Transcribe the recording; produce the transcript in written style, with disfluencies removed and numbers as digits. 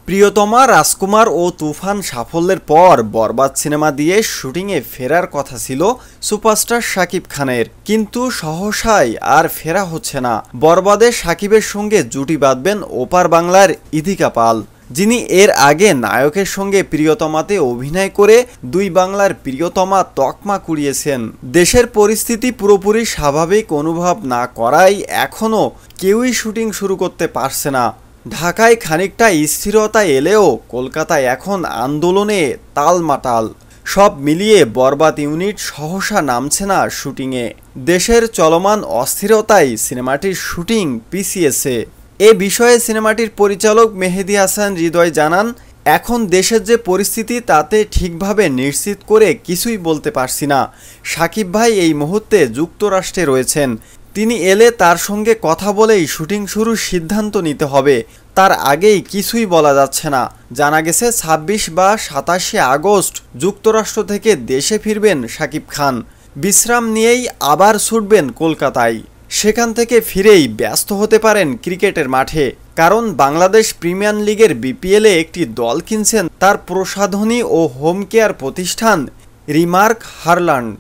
প্রিয়তমা রাজকুমার ও তুফান সাফল্যের পর বরবাদ সিনেমা দিয়ে শুটিংয়ে ফেরার কথা ছিল সুপারস্টার শাকিব খানের, কিন্তু সহসাই আর ফেরা হচ্ছে না। বরবাদে শাকিবের সঙ্গে জুটি বাঁধবেন ওপার বাংলার ইদিকা পাল, যিনি এর আগে নায়কের সঙ্গে প্রিয়তমাতে অভিনয় করে দুই বাংলার প্রিয়তমা তকমা কুড়িয়েছেন। দেশের পরিস্থিতি পুরোপুরি স্বাভাবিক অনুভব না করায় এখনও কেউই শুটিং শুরু করতে পারছে না। ঢাকায় খানিকটা স্থিরতা এলেও কলকাতায় এখন আন্দোলনে তালমাটাল। সব মিলিয়ে বরবাদ ইউনিট সহসা নামছে না শুটিংয়ে। দেশের চলমান অস্থিরতায় সিনেমাটির শুটিং পিছিয়েছে। এ বিষয়ে সিনেমাটির পরিচালক মেহেদী হাসান হৃদয় জানান, এখন দেশের যে পরিস্থিতি তাতে ঠিকভাবে নিশ্চিত করে কিছুই বলতে পারছি না। শাকিব ভাই এই মুহূর্তে যুক্তরাষ্ট্রে রয়েছেন। তিনি এলে তার সঙ্গে কথা বলেই শুটিং শুরুর সিদ্ধান্ত নিতে হবে। তার আগেই কিছুই বলা যাচ্ছে না। জানা গেছে ২৬ বা ২৭শে আগস্ট যুক্তরাষ্ট্র থেকে দেশে ফিরবেন শাকিব খান। বিশ্রাম নিয়েই আবার ছুটবেন কলকাতায়। সেখান থেকে ফিরেই ব্যস্ত হতে পারেন ক্রিকেটের মাঠে, কারণ বাংলাদেশ প্রিমিয়ার লিগের বিপিএলে একটি দল কিনছেন তার প্রসাধনী ও হোম কেয়ার প্রতিষ্ঠান রিমার্ক হারল্যান্ড।